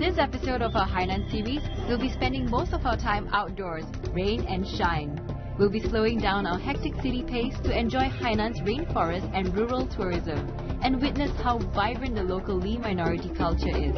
this episode of our Hainan series, we'll be spending most of our time outdoors, rain and shine. We'll be slowing down our hectic city pace to enjoy Hainan's rainforest and rural tourism and witness how vibrant the local Li minority culture is.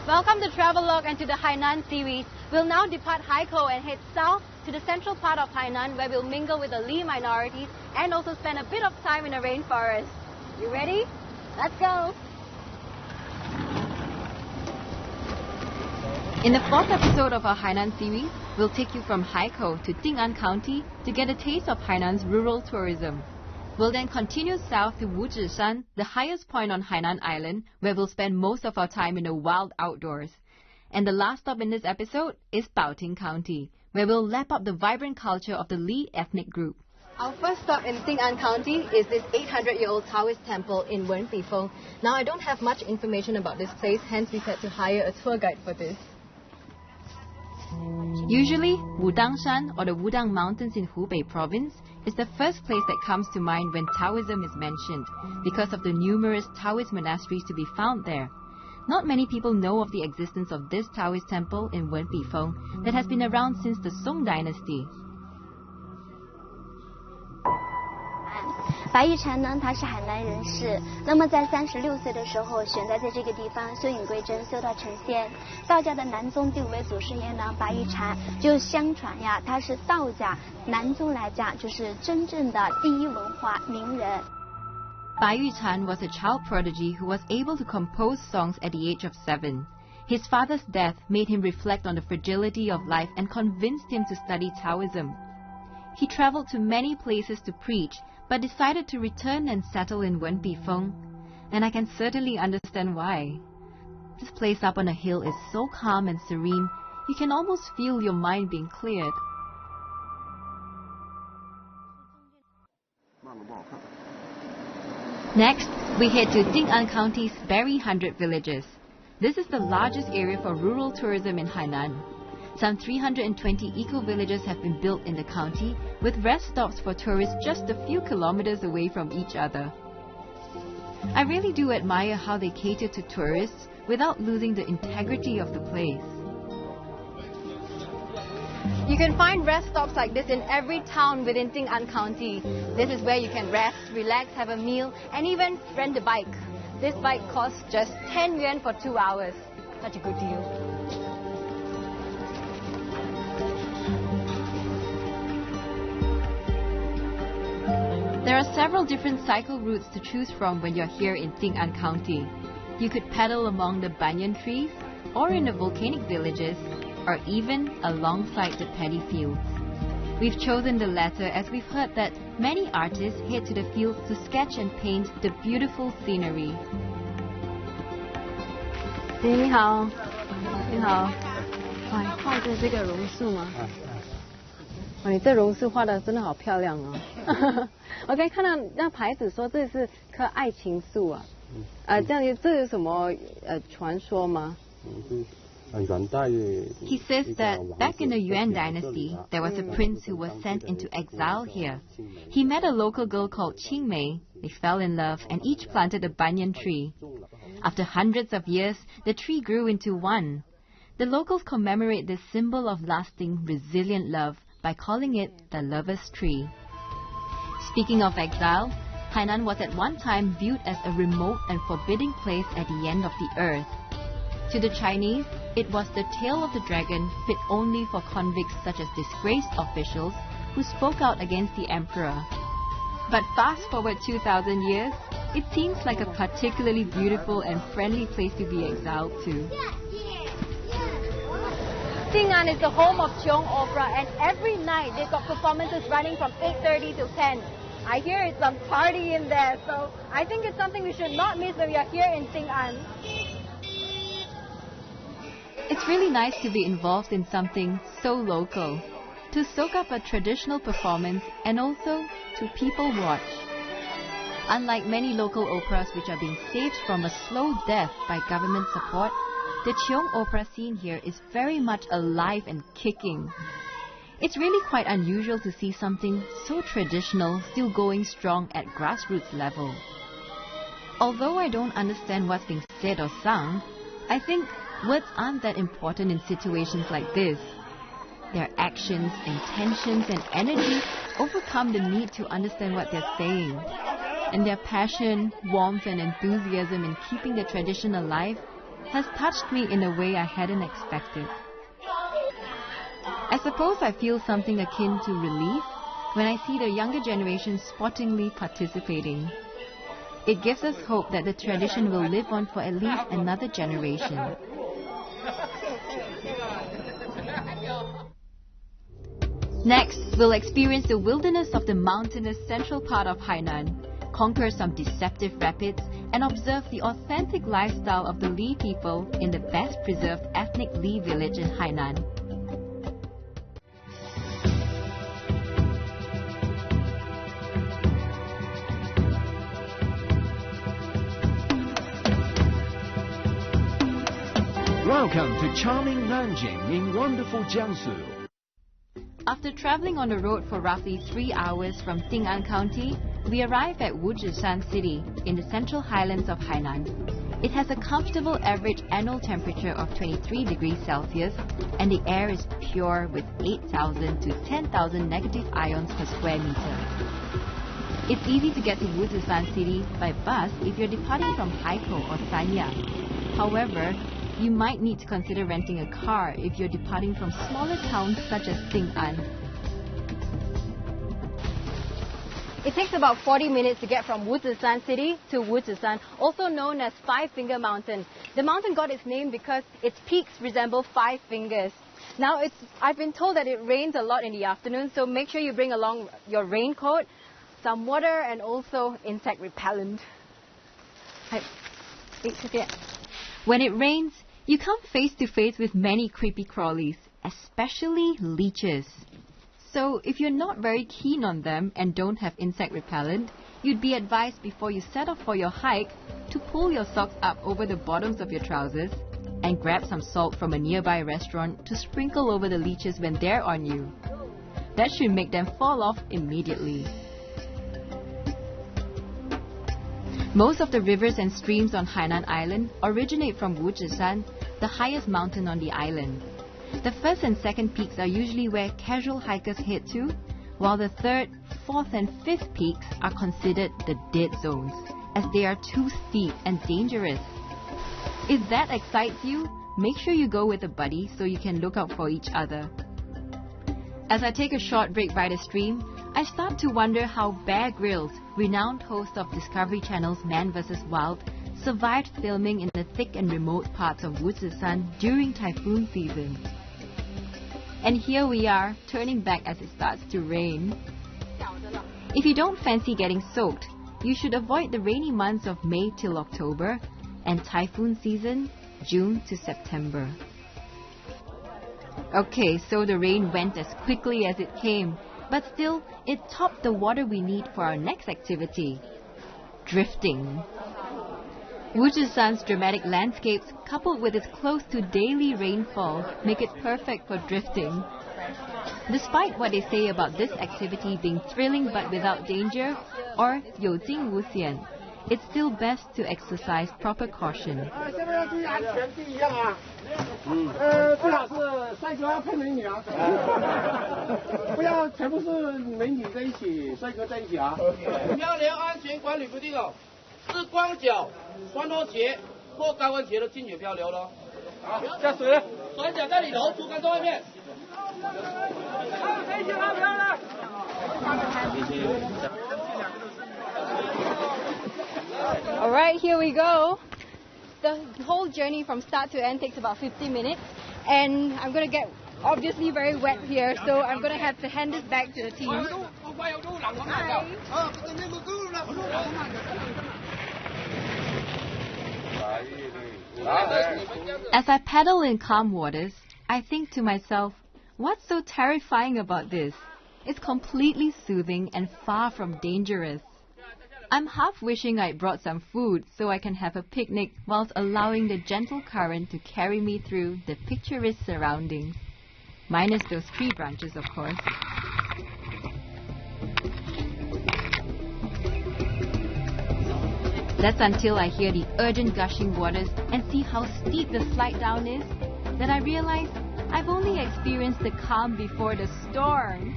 Welcome to Travelogue and to the Hainan series. We'll now depart Haikou and head south to the central part of Hainan where we'll mingle with the Li minorities and also spend a bit of time in the rainforest. You ready? Let's go! In the fourth episode of our Hainan series, we'll take you from Haikou to Ding'an County to get a taste of Hainan's rural tourism. We'll then continue south to Wuzhishan, the highest point on Hainan Island, where we'll spend most of our time in the wild outdoors. And the last stop in this episode is Baoting County, where we'll lap up the vibrant culture of the Li ethnic group. Our first stop in Ding'an County is this 800-year-old Taoist temple in Wenpifeng. Now, I don't have much information about this place, hence we've had to hire a tour guide for this. Usually, Wudangshan or the Wudang Mountains in Hubei province is the first place that comes to mind when Taoism is mentioned because of the numerous Taoist monasteries to be found there. Not many people know of the existence of this Taoist temple in Wenpifeng that has been around since the Song dynasty. 白玉禅呢，他是海南人士。那么在36岁的时候，选在这个地方修隐归真，修道成仙。道家的南宗第5位祖师爷呢，白玉禅就相传呀，他是道家南宗来讲，就是真正的第一文化名人。Bai Yuchan was a child prodigy who was able to compose songs at the age of 7. His father's death made him reflect on the fragility of life and convinced him to study Taoism. He traveled to many places to preach, but decided to return and settle in Wenpifeng. And I can certainly understand why. This place up on a hill is so calm and serene, you can almost feel your mind being cleared. Next, we head to Ding'an County's Berry 100 Villages. This is the largest area for rural tourism in Hainan. Some 320 eco-villages have been built in the county, with rest stops for tourists just a few kilometers away from each other. I really do admire how they cater to tourists without losing the integrity of the place. You can find rest stops like this in every town within Ding'an County. This is where you can rest, relax, have a meal, and even rent a bike. This bike costs just 10 yuan for 2 hours. Such a good deal. There are several different cycle routes to choose from when you're here in Ding'an County. You could pedal among the banyan trees, or in the volcanic villages, or even alongside the paddy fields. We've chosen the latter as we've heard that many artists head to the fields to sketch and paint the beautiful scenery. 你好，你好，哇，画的这个榕树吗？哇，你这榕树画的真的好漂亮哦！我刚看到那牌子说这是棵爱情树啊，这样这有什么传说吗？He says that back in the Yuan dynasty, there was a prince who was sent into exile here. He met a local girl called Qingmei. They fell in love and each planted a banyan tree. After hundreds of years, the tree grew into one. The locals commemorate this symbol of lasting, resilient love by calling it the lover's tree. Speaking of exile, Hainan was at one time viewed as a remote and forbidding place at the end of the earth. To the Chinese, it was the tail of the dragon fit only for convicts such as disgraced officials who spoke out against the emperor. But fast forward 2,000 years, It seems like a particularly beautiful and friendly place to be exiled to. Xing'an is the home of Cheong Opera, and every night they've got performances running from 8:30 till 10. I hear it's some party in there, so I think it's something we should not miss when we are here in Xing'an. It's really nice to be involved in something so local, to soak up a traditional performance and also to people watch. Unlike many local operas which are being saved from a slow death by government support, the Cheong opera scene here is very much alive and kicking. It's really quite unusual to see something so traditional still going strong at grassroots level. Although I don't understand what's being said or sung, I think words aren't that important in situations like this. Their actions, intentions and energy overcome the need to understand what they're saying. And their passion, warmth and enthusiasm in keeping the tradition alive has touched me in a way I hadn't expected. I suppose I feel something akin to relief when I see the younger generation sportingly participating. It gives us hope that the tradition will live on for at least another generation. Next, we'll experience the wilderness of the mountainous central part of Hainan, conquer some deceptive rapids, and observe the authentic lifestyle of the Li people in the best preserved ethnic Li village in Hainan. Welcome to charming Nanjing in wonderful Jiangsu. After traveling on the road for roughly 3 hours from Xing'an County, we arrive at Wuzhishan City in the central highlands of Hainan. It has a comfortable average annual temperature of 23 degrees Celsius and the air is pure with 8,000 to 10,000 negative ions per square meter. It's easy to get to Wuzhishan City by bus if you're departing from Haikou or Sanya. However, you might need to consider renting a car if you're departing from smaller towns such as Xing'an. It takes about 40 minutes to get from Wuzhishan City to Wuzhishan, also known as Five Finger Mountain. The mountain got its name because its peaks resemble 5 fingers. Now, I've been told that it rains a lot in the afternoon, so make sure you bring along your raincoat, some water, and also insect repellent. When it rains, you come face to face with many creepy crawlies, especially leeches. So if you're not very keen on them and don't have insect repellent, you'd be advised before you set off for your hike to pull your socks up over the bottoms of your trousers and grab some salt from a nearby restaurant to sprinkle over the leeches when they're on you. That should make them fall off immediately. Most of the rivers and streams on Hainan Island originate from Wuzhishan, the highest mountain on the island. The first and second peaks are usually where casual hikers head to, while the third, fourth and fifth peaks are considered the dead zones, as they are too steep and dangerous. If that excites you, make sure you go with a buddy so you can look out for each other. As I take a short break by the stream, I start to wonder how Bear Grylls, renowned host of Discovery Channel's Man vs. Wild, survived filming in the thick and remote parts of Wuzhishan during typhoon season. And here we are, turning back as it starts to rain. If you don't fancy getting soaked, you should avoid the rainy months of May till October and typhoon season, June to September. Okay, so the rain went as quickly as it came, but still, it topped the water we need for our next activity, drifting. Wuzhishan's dramatic landscapes, coupled with its close to daily rainfall, make it perfect for drifting. Despite what they say about this activity being thrilling but without danger, or 有惊无险, it's still best to exercise proper caution. 最好是帅哥要配美女啊，不要全部是美女在一起，帅哥在一起啊。漂流安全管理规定哦，是光脚、穿拖鞋或高跟鞋的禁止漂流喽。好，下水，船桨在里头，竹竿在外面。可以先拉漂了。All right, here we go. The whole journey from start to end takes about 50 minutes. And I'm going to get obviously very wet here, so I'm going to have to hand this back to the team. Hi. As I paddle in calm waters, I think to myself, what's so terrifying about this? It's completely soothing and far from dangerous. I'm half wishing I'd brought some food so I can have a picnic whilst allowing the gentle current to carry me through the picturesque surroundings. Minus those tree branches, of course. That's until I hear the urgent gushing waters and see how steep the slide down is that I realize I've only experienced the calm before the storm.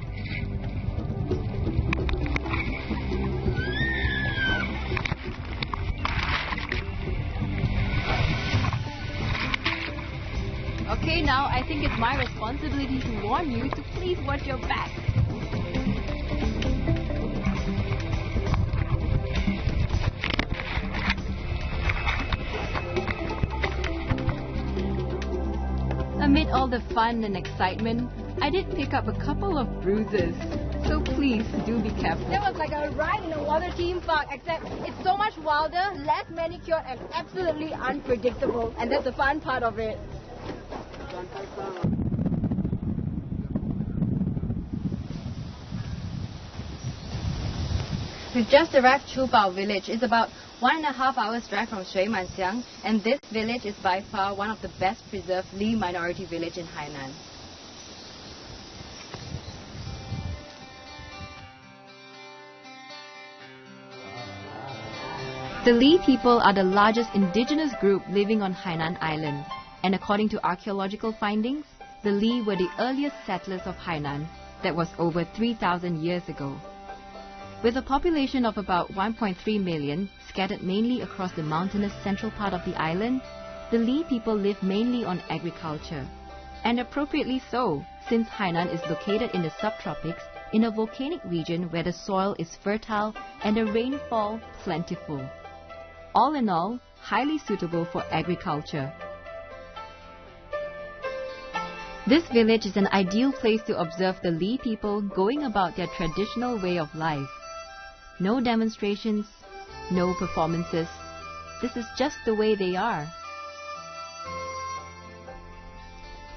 Okay, now I think it's my responsibility to warn you to please watch your back. Amid all the fun and excitement, I did pick up a couple of bruises. So please do be careful. That was like a ride in a water theme park, except it's so much wilder, less manicured, and absolutely unpredictable. And that's the fun part of it. We've just arrived at Chubao village. It's about 1.5 hours drive from Shui-Man-Xiang, and this village is by far one of the best preserved Li minority village in Hainan. The Li people are the largest indigenous group living on Hainan Island, and according to archaeological findings, the Li were the earliest settlers of Hainan. That was over 3,000 years ago. With a population of about 1.3 million, scattered mainly across the mountainous central part of the island, the Li people live mainly on agriculture. And appropriately so, since Hainan is located in the subtropics, in a volcanic region where the soil is fertile and the rainfall plentiful. All in all, highly suitable for agriculture. This village is an ideal place to observe the Li people going about their traditional way of life. No demonstrations, no performances. This is just the way they are.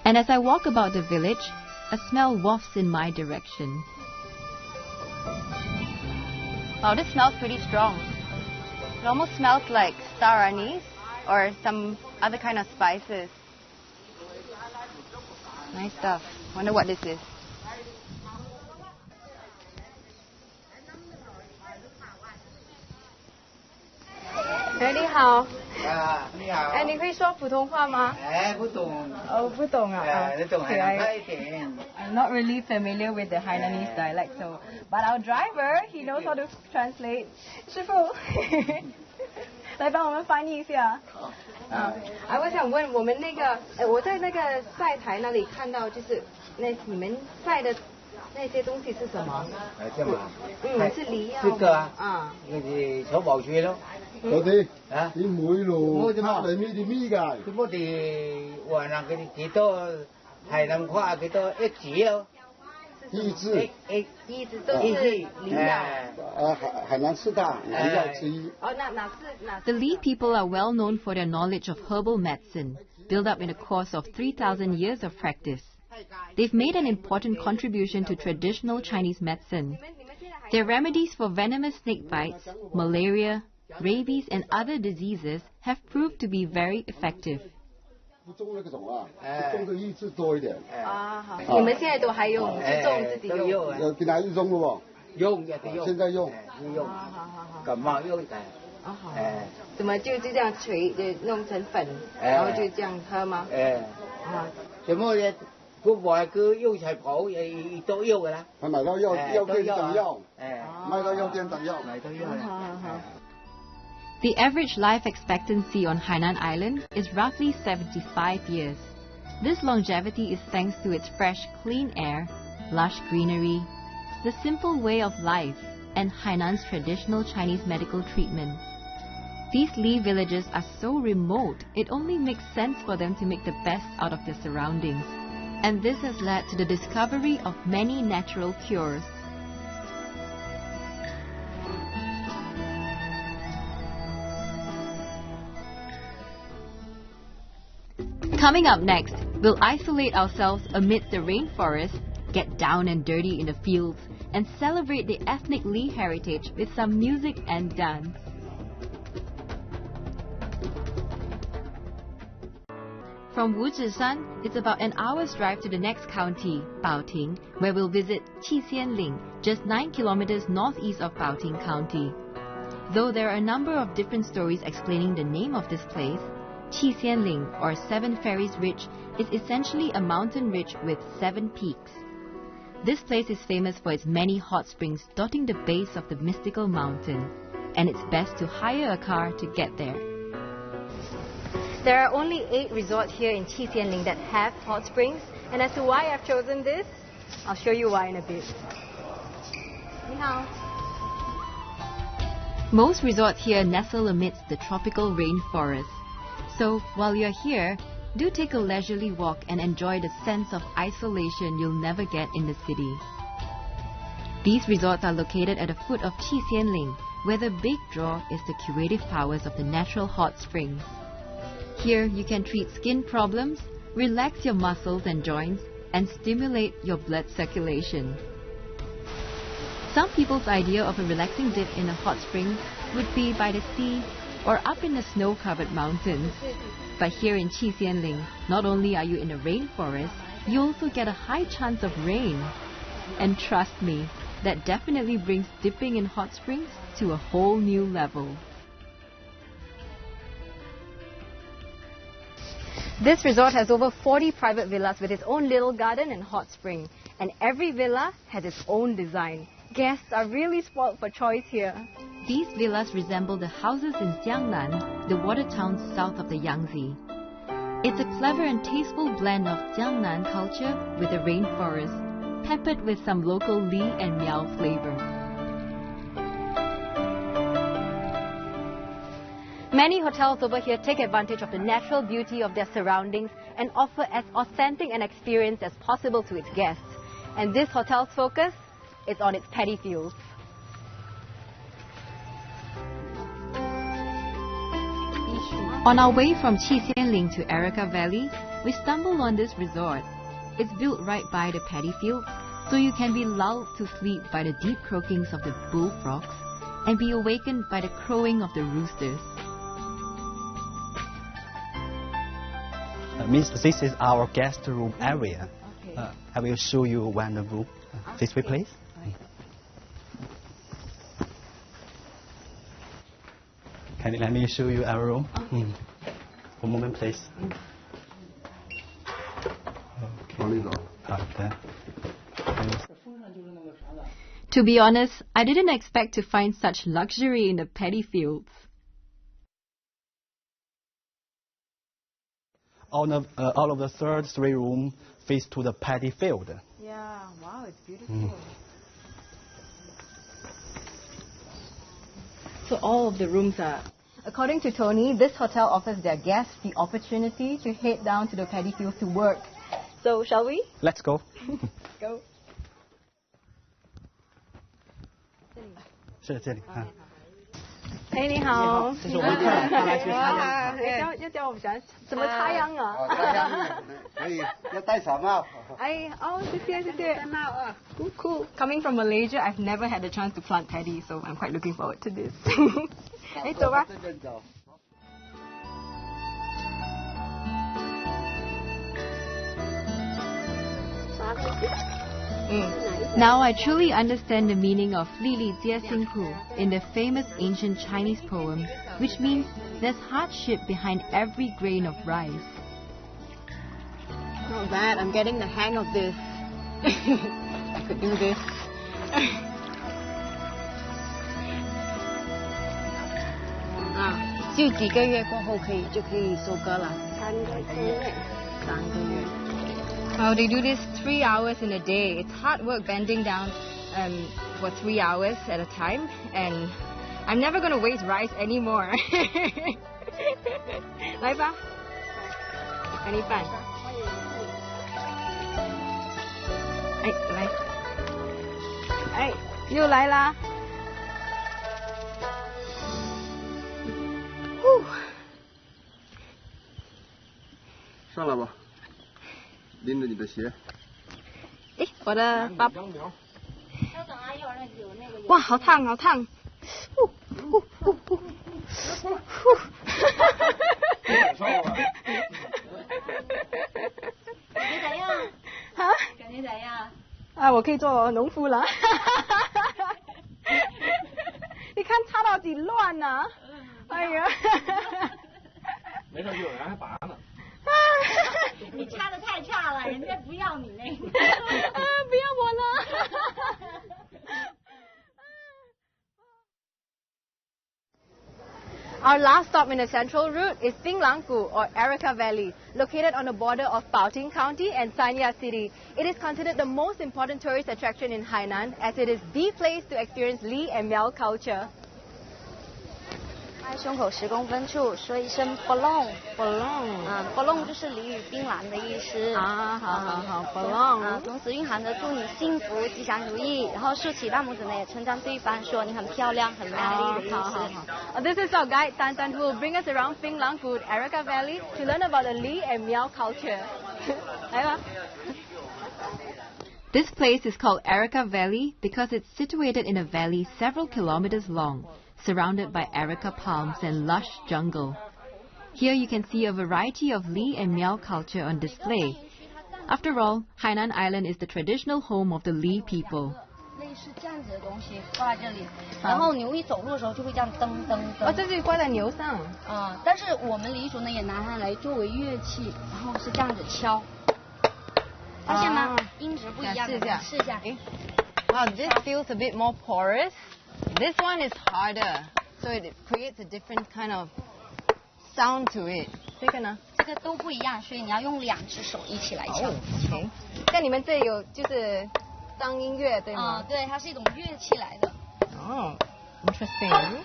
And as I walk about the village, a smell wafts in my direction. Wow, this smells pretty strong. It almost smells like star anise or some other kind of spices. Nice stuff. Wonder what this is. Hey, 你好。你好。哎，你会说普通话吗？不懂。哦，不懂啊。你懂海南话一点。I'm not really familiar with the Hainanese dialect, so but our driver he knows how to translate. 师傅，来帮我们翻译一下。我想问我们那个，我在那个晒台那里看到，就是你们晒的那些东西是什么？这嘛？是梨啊。这个啊。是草毛樹咯。嗰啲啲梅咯，拍嚟咩啲咩㗎？我哋話嗱，佢哋幾多係南話幾多一字咯？益智，益智都是梨啊。海南四大梨药之一。哦，哪是？ The Li people are well known for their knowledge of herbal medicine, built up in the course of 3,000 years of practice. They've made an important contribution to traditional Chinese medicine. Their remedies for venomous snake bites, malaria, rabies and other diseases have proved to be very effective. 不种那个种啊，种个益智多一点。好，你们现在都还用，是种自己用？给哪一种了不？用，现在用。用。感冒用的。好。怎么就这样弄成粉，然后就这样喝吗？什么嘢？我話佢用齊補，亦都用㗎啦。買到藥店等藥，買到藥店等藥，買到藥。The average life expectancy on Hainan Island is roughly 75 years. This longevity is thanks to its fresh, clean air, lush greenery, the simple way of life, and Hainan's traditional Chinese medical treatment. These Li villages are so remote, it only makes sense for them to make the best out of their surroundings. And this has led to the discovery of many natural cures. Coming up next, we'll isolate ourselves amidst the rainforest, get down and dirty in the fields, and celebrate the ethnic Li heritage with some music and dance. From Wuzhishan, it's about an hour's drive to the next county, Baoting, where we'll visit Qixinling, just 9 kilometers northeast of Baoting County. Though there are a number of different stories explaining the name of this place, Qixinling, or Seven Ferries Ridge, is essentially a mountain ridge with 7 peaks. This place is famous for its many hot springs dotting the base of the mystical mountain, and it's best to hire a car to get there. There are only 8 resorts here in Qixinling that have hot springs, and as to why I've chosen this, I'll show you why in a bit. Ni hao. Most resorts here nestle amidst the tropical rainforest. So, while you're here, do take a leisurely walk and enjoy the sense of isolation you'll never get in the city. These resorts are located at the foot of Qixinling, where the big draw is the curative powers of the natural hot springs. Here, you can treat skin problems, relax your muscles and joints, and stimulate your blood circulation. Some people's idea of a relaxing dip in a hot spring would be by the sea or up in the snow-covered mountains. But here in Qixinling, not only are you in a rainforest, you also get a high chance of rain. And trust me, that definitely brings dipping in hot springs to a whole new level. This resort has over 40 private villas with its own little garden and hot spring. And every villa has its own design. Guests are really spoiled for choice here. These villas resemble the houses in Jiangnan, the water town south of the Yangtze. It's a clever and tasteful blend of Jiangnan culture with the rainforest, peppered with some local Li and Miao flavor. Many hotels over here take advantage of the natural beauty of their surroundings and offer as authentic an experience as possible to its guests. And this hotel's focus is on its paddy fields. On our way from Qixinling to Erica Valley, we stumbled on this resort. It's built right by the paddy fields, so you can be lulled to sleep by the deep croakings of the bullfrogs and be awakened by the crowing of the roosters. This is our guest room area. Okay. I will show you one room. This way, please. Can you let me show you our room? Okay. One moment, please. Okay. To be honest, I didn't expect to find such luxury in the paddy fields. All of the third 3 rooms face to the paddy field. Yeah, wow, it's beautiful. So all of the rooms are... According to Tony, this hotel offers their guests the opportunity to head down to the paddy fields to work. So, shall we? Let's go. Go. 是这里。哎，你好。这是我们客人，他来去参加。要教我们怎么插秧啊？插秧可以，要戴草帽。哎，哦，谢谢谢谢。Cool, cool. Coming from Malaysia, I've never had the chance to plant paddy, so I'm quite looking forward to this. 哎，走吧。 Now I truly understand the meaning of Li Li Jie Xing Pu in the famous ancient Chinese poem, which means there's hardship behind every grain of rice. Not bad, I'm getting the hang of this. I could do this. Ah, 就几个月过后就可以收割了。3个月。3个月。 Oh, they do this 3 hours in a day. It's hard work bending down for 3 hours at a time. And I'm never gonna waste rice anymore. 来吧，给你饭。哎，来，哎，又来啦。上来吧，拎着你的鞋。哎，我的爸。哇，好烫，好烫。感觉咋样？啊？感觉咋样？啊，我可以做农夫了。你看插到几乱呐！哎呀。没事，就有人还拔呢。你插的太差了，人家不要你那个。不要我了。Our last stop in the central route is Singlangku or Erica Valley, located on the border of Baoting County and Sanya City. It is considered the most important tourist attraction in Hainan as it is the place to experience Li and Miao culture. 拍胸口10公分处说一声 bolong，bolong，bolong 就是俚语槟榔的意思。好 bolong。同时蕴含着祝你幸福、吉祥如意，然后竖起大拇指呢，也称赞对方说你很漂亮、很美丽的意思。This is our guide Tan Tan, who will bring us around Singlangku, Erica Valley, to learn about the Li and Miao culture. 来吧。This place is called Erica Valley because it's situated in a valley several kilometers long, surrounded by Erica palms and lush jungle. Here you can see a variety of Li and Miao culture on display. After all, Hainan Island is the traditional home of the Li people. 类似这样子的东西挂在这里，然后牛一走路的时候就会这样噔噔噔。这是挂在牛上。但是我们黎族呢也拿它来作为乐器，然后是这样子敲。发现吗？音质不一样。试一下。Wow, this feels a bit more porous. This one is harder, so it creates a different kind of sound to it. 这个呢？这个都不一样，所以你要用2只手一起来敲。行。像你们这有就是当音乐对吗？对，它是一种乐器来的。Interesting.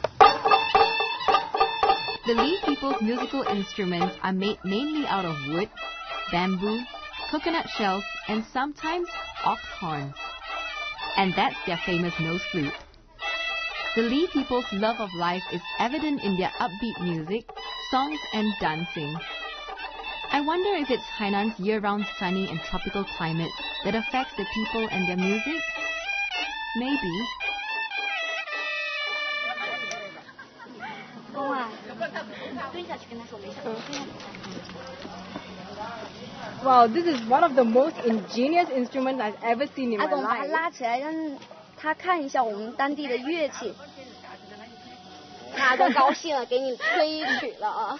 The Li people's musical instruments are made mainly out of wood, bamboo, coconut shells, and sometimes ox horns. And that's their famous nose flute. The Li people's love of life is evident in their upbeat music, songs, and dancing. I wonder if it's Hainan's year-round sunny and tropical climate that affects the people and their music? Maybe. Wow, this is one of the most ingenious instruments I've ever seen in my 阿公把它 life. 拉起来，让他看一下我们当地的乐器。阿公高兴了，给你吹曲了啊！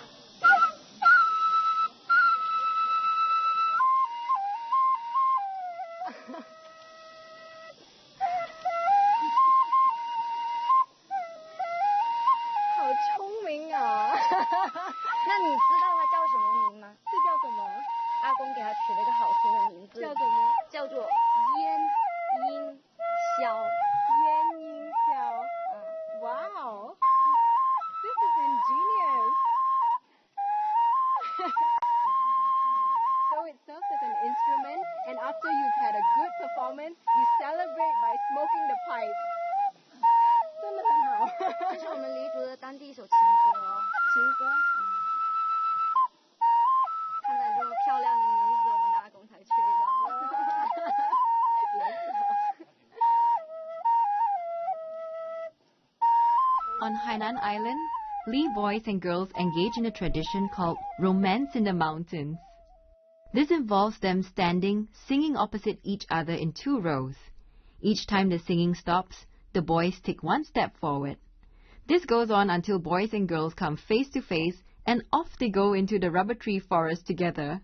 好聪明啊！那你知道它叫什么名吗？这叫什么？阿公给它取了一个好听的名字，叫什么？叫做鸳音箫。鸳音箫。Wow, this is ingenious. So it serves as an instrument, and after you've had a good performance, you celebrate by smoking the pipe. 真的很好。这是我们黎族的当地一首情歌哦，情歌。看到这么漂亮的女子，我们的阿公才吹到。On Hainan Island, Li boys and girls engage in a tradition called romance in the mountains. This involves them standing, singing opposite each other in 2 rows. Each time the singing stops, the boys take 1 step forward. This goes on until boys and girls come face to face and off they go into the rubber tree forest together.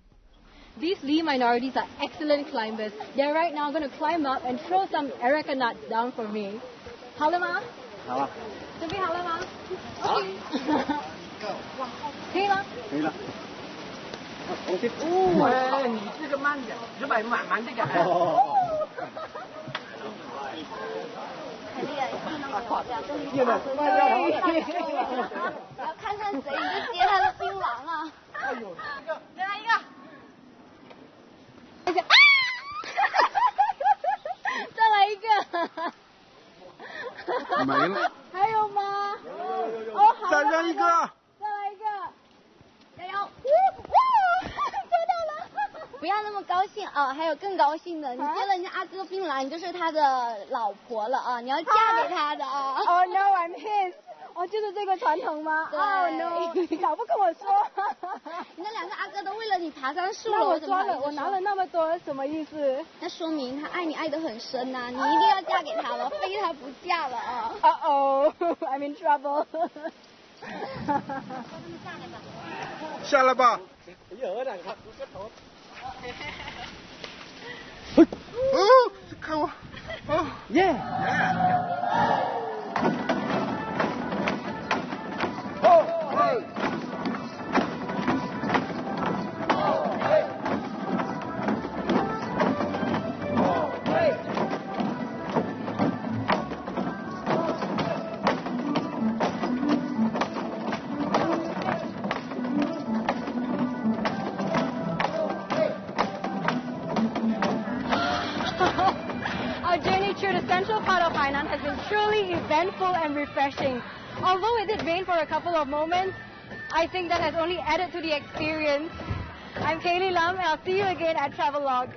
These Li minorities are excellent climbers. They're right now going to climb up and throw some erica nuts down for me. 好了吗？好了。准备好了吗？好了。可以吗？可以了。你这个慢点，慢点。前面看到没有？两个女孩子要看看谁，你就接他的槟榔啊！哎呦，再来一个。再来一个。没了。还有吗？哦，好。再扔一个。再来一个。加油！做到了！不要那么高兴啊，还有更高兴的，你接了人家阿哥槟榔，你就是他的老婆了啊，你要嫁给他的啊。Oh no, I'm his. 哦，就是这个传统吗？哦 no， 你早不跟我说。你那两个阿哥都为了你爬上树了，那我抓了，我拿了那么多，什么意思？那说明他爱你爱得很深呐，你一定要嫁给他了，非他不嫁了啊。Oh, I'm in trouble. 下来吧。哦，看我。哦。耶。Our journey through the central part of Hainan has been truly eventful and refreshing. Although it did rain for a couple of moments, I think that has only added to the experience. I'm Kaylee Lam and I'll see you again at Travelogue.